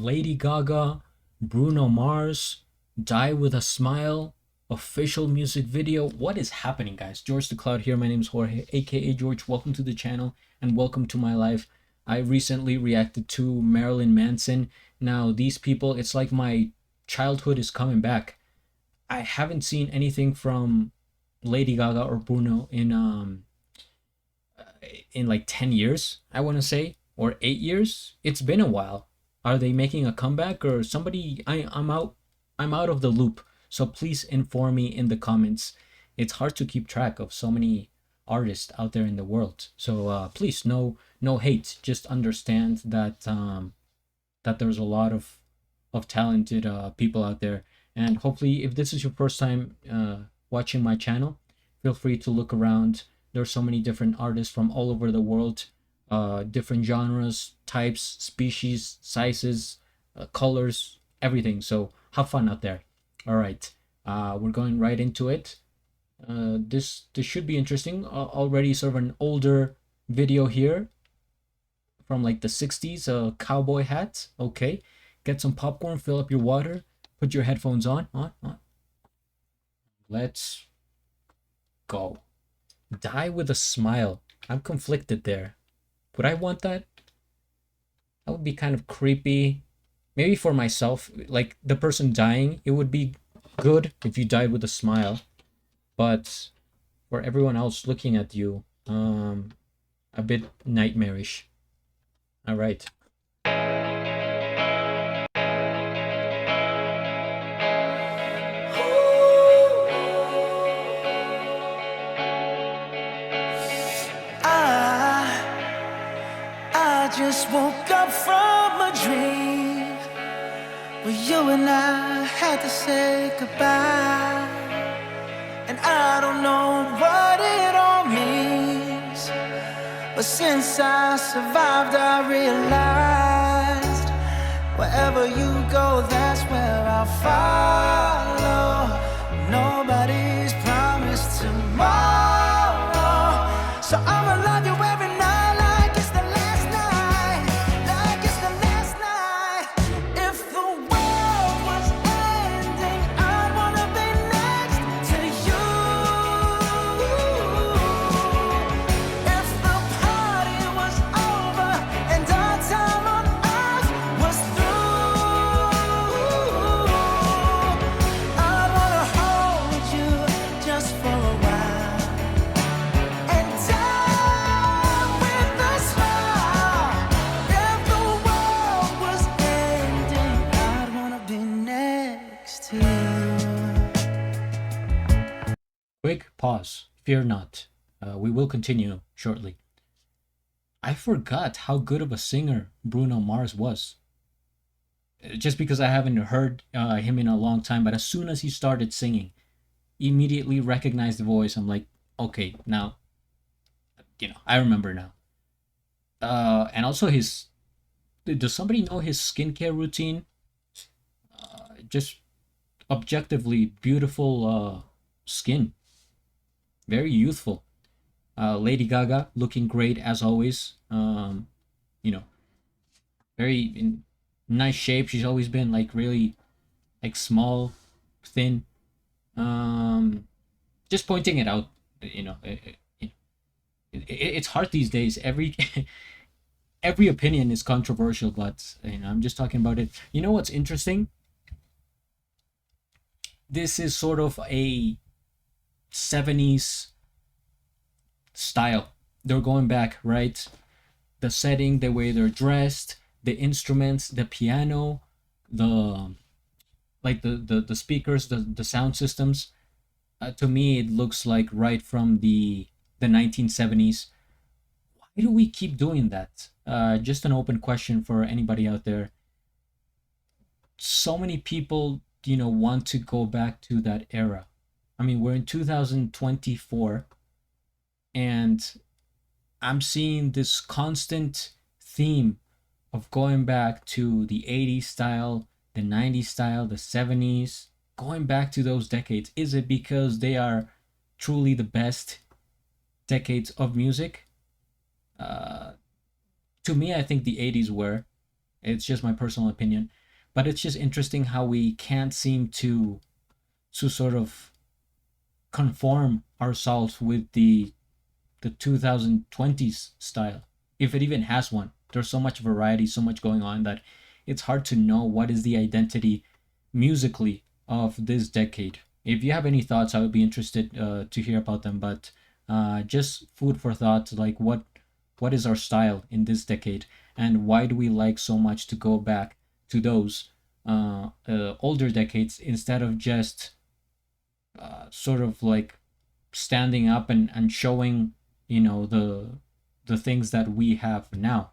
Lady Gaga, Bruno Mars, Die with a Smile, official music video. What is happening, guys? George the Cloud here. My name is Jorge, aka George. Welcome to the channel and welcome to my life. I recently reacted to Marilyn Manson. Now, these people, it's like my childhood is coming back. I haven't seen anything from Lady Gaga or Bruno in like 10 years, I want to say, or 8 years. It's been a while. Are they making a comeback or somebody? I'm out of the loop. So please inform me in the comments. It's hard to keep track of so many artists out there in the world. So please, no hate. Just understand that that there's a lot of talented people out there. And hopefully, if this is your first time watching my channel, feel free to look around. There's so many different artists from all over the world, different genres, types, species, sizes, colors, everything. So have fun out there. All right, we're going right into it. This should be interesting. Already sort of an older video here from like the 60s, a cowboy hat. Okay, get some popcorn, fill up your water, put your headphones on. Let's go. Die with a Smile. I'm conflicted there. Would I want that? That would be kind of creepy. Maybe for myself, like the person dying, it would be good if you died with a smile. But for everyone else looking at you, a bit nightmarish. All right. I just woke up from a dream where you and I had to say goodbye, and I don't know what it all means, but since I survived I realized wherever you go, that's where I'll follow. Nobody's promised tomorrow, so I'ma love you every night. Quick pause. Fear not. We will continue shortly. I forgot how good of a singer Bruno Mars was. Just because I haven't heard him in a long time, but as soon as he started singing, immediately recognized the voice. I'm like, okay, now, I remember now. And also does somebody know his skincare routine? Just objectively beautiful skin. Very youthful. Lady Gaga looking great as always. Very in nice shape. She's always been like really like small, thin. Just pointing it out. It's hard these days. Every every opinion is controversial, but I'm just talking about it. You know what's interesting? This is sort of a 70s style. They're going back, right? The setting, the way they're dressed, the instruments, the piano, the speakers, the sound systems. To me, it looks like right from the 1970s. Why do we keep doing that? Just an open question for anybody out there. So many people, want to go back to that era. I mean, we're in 2024, and I'm seeing this constant theme of going back to the 80s style, the 90s style, the 70s, going back to those decades. Is it because they are truly the best decades of music? To me, I think the 80s were. It's just my personal opinion. But it's just interesting how we can't seem to sort of conform ourselves with the 2020s style, if it even has one. There's so much variety, so much going on, that it's hard to know what is the identity musically of this decade. If you have any thoughts, I would be interested to hear about them. But just food for thought, like what is our style in this decade, and why do we like so much to go back to those older decades instead of just sort of like standing up and showing, the things that we have now.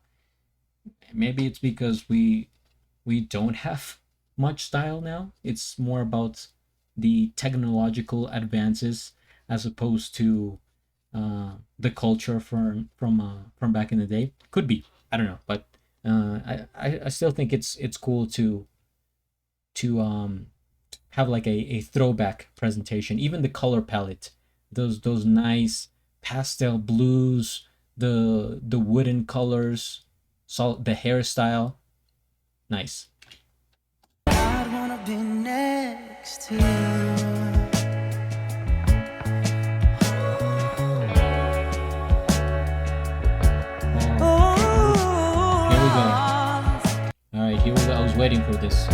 Maybe it's because we don't have much style now. It's more about the technological advances as opposed to the culture from back in the day. Could be, I don't know, but I still think it's cool to have like a throwback presentation. Even the color palette, those nice pastel blues, the wooden colors, the hairstyle, nice. I'd wanna be next to you. Oh, here we go. All right, here we go. I was waiting for this.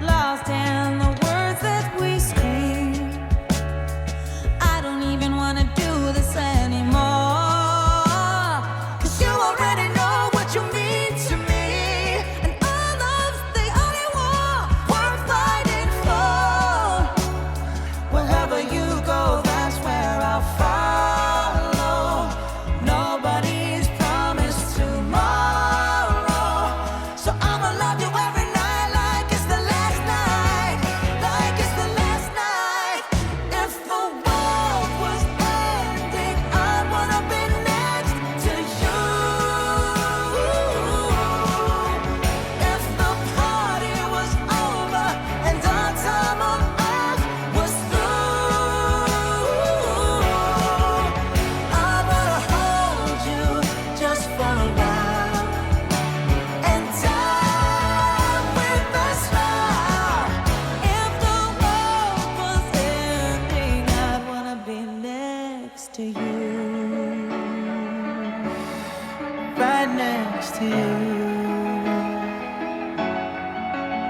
Lost in the words that we scream. I don't even wanna do this anymore. 'Cause you already know what you mean to me. And our love's the only war worth fighting for. Wherever you go, that's where I'll follow. Nobody's promised tomorrow. So I'ma love you every night like it's the last night. Like it's the last night. If the world was ending, I'd wanna be next to you. If the party was over and our time on earth was through, I wanna hold you just for a while and die with a smile. If the world was ending, I'd wanna be next to you. Right next to you.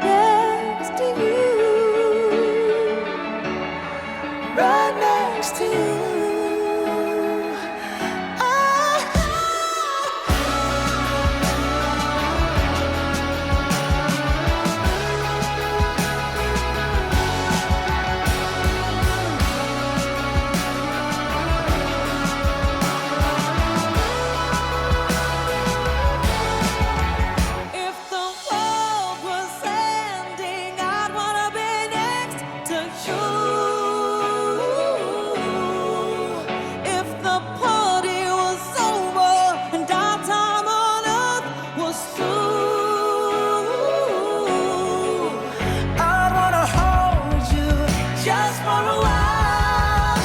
Next to you. Right next to you. If the world was ending, I'd wanna be next to you. If the party was over and our time on earth was through, I'd wanna hold you just for a while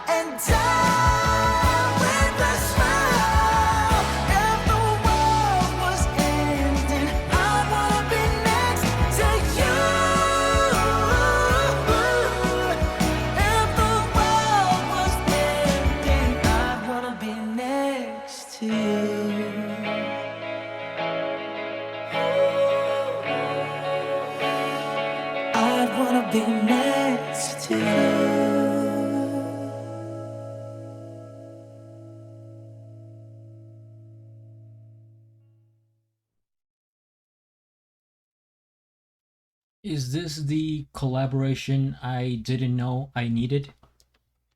and die with a smile. If the world was ending, I'd wanna be next to you. If the world was ending, I'd wanna be next to you. I'd wanna be next to you. Is this the collaboration I didn't know I needed?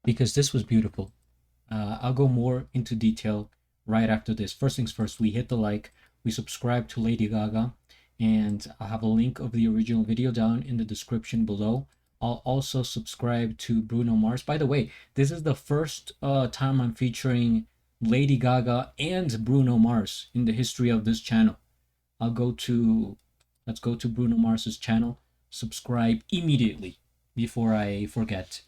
Because this was beautiful. I'll go more into detail right after this. First things first, we hit the like, we subscribe to Lady Gaga, and I'll have a link of the original video down in the description below. I'll also subscribe to Bruno Mars. By the way, this is the first time I'm featuring Lady Gaga and Bruno Mars in the history of this channel. Let's go to Bruno Mars's channel, subscribe immediately before I forget.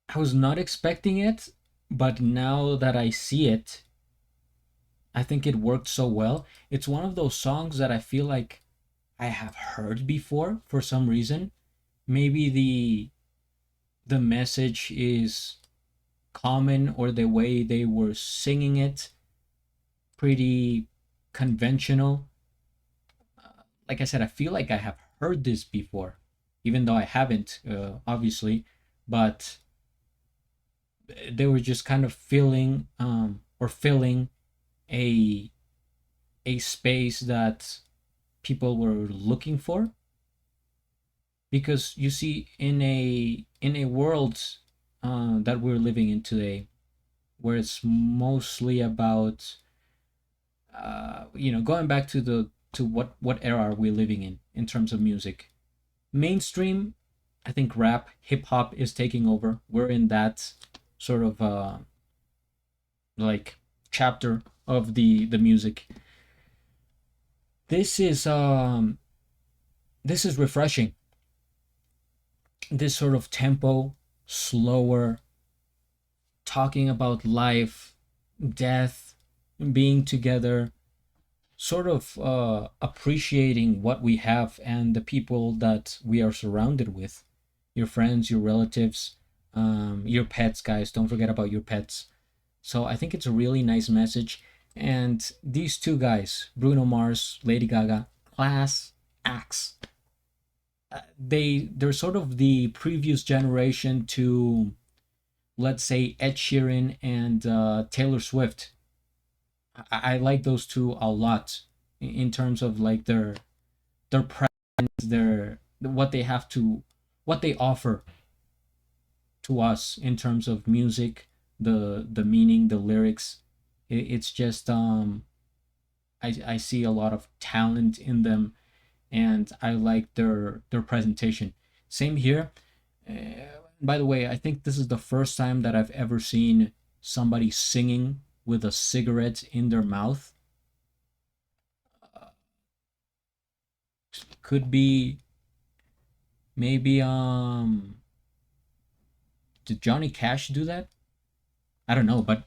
I was not expecting it, But now that I see it, I think it worked so well. It's one of those songs that I feel like I have heard before for some reason. Maybe the message is common, or the way they were singing it pretty conventional. Like I said, I feel like I have heard this before, even though I haven't, obviously. But they were just kind of filling, or filling a a space that people were looking for. Because you see, in a world that we're living in today, where it's mostly about, going back to the to what era are we living in terms of music. Mainstream, I think rap, hip hop is taking over. We're in that sort of, like, chapter of the music. This is this is refreshing. This sort of tempo, slower, talking about life, death, being together, sort of appreciating what we have and the people that we are surrounded with, your friends, your relatives, your pets, guys. Don't forget about your pets. So I think it's a really nice message. And these two guys, Bruno Mars, Lady Gaga, class acts. They're sort of the previous generation to, let's say, Ed Sheeran and Taylor Swift. I like those two a lot in terms of like their presence, their what they have to what they offer to us in terms of music, the meaning, the lyrics. It's just, I see a lot of talent in them, and I like their presentation. Same here. By the way, I think this is the first time that I've ever seen somebody singing with a cigarette in their mouth. Could be, maybe, did Johnny Cash do that? I don't know, but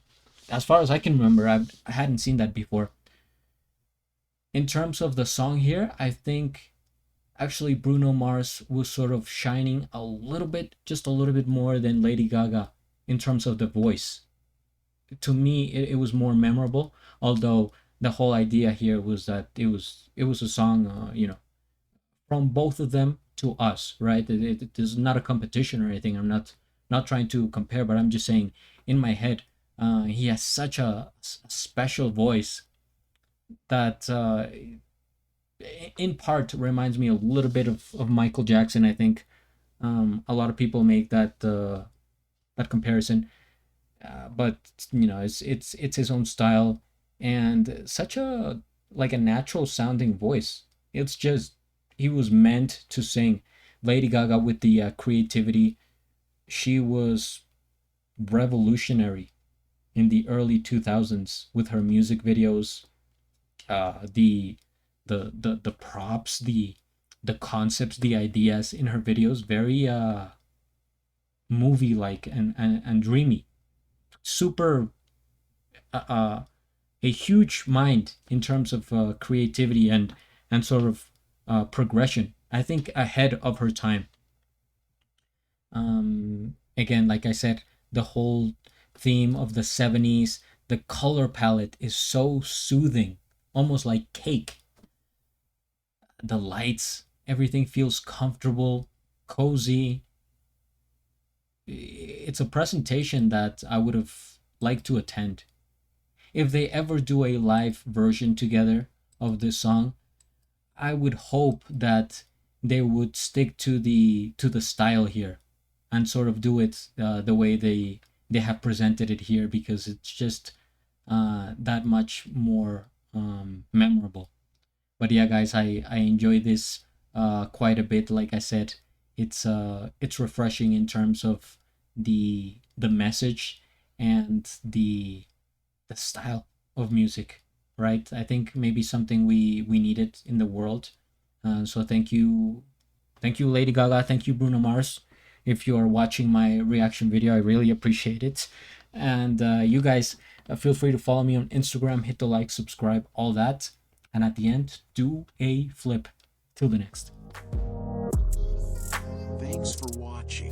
as far as I can remember, I hadn't seen that before. In terms of the song here, I think actually Bruno Mars was sort of shining a little bit, just a little bit more than Lady Gaga in terms of the voice. To me, it was more memorable. Although the whole idea here was that it was a song, from both of them to us, right? It is not a competition or anything. I'm not trying to compare, but I'm just saying, in my head, he has such a special voice that, in part, reminds me a little bit of Michael Jackson. I think, a lot of people make that comparison, but it's his own style, and such a, like, a natural sounding voice. It's just, he was meant to sing. Lady Gaga, with the creativity, she was revolutionary in the early 2000s with her music videos, the props, the concepts, the ideas in her videos, very movie like, and dreamy. Super, a huge mind in terms of creativity and sort of progression. I think ahead of her time. Again, like I said, the whole theme of the 70s, the color palette is so soothing, almost like cake. The lights, everything feels comfortable, cozy. It's a presentation that I would have liked to attend. If they ever do a live version together of this song, I would hope that they would stick to the style here, and sort of do it the way they have presented it here, because it's just that much more memorable. But yeah, guys, I enjoy this quite a bit. Like I said, it's refreshing in terms of the message and the style of music, right? I think maybe something we needed in the world. So thank you, Lady Gaga. Thank you, Bruno Mars. If you are watching my reaction video, I really appreciate it. And you guys feel free to follow me on Instagram, hit the like, subscribe, all that. And at the end, do a flip. Till the next. Thanks for watching.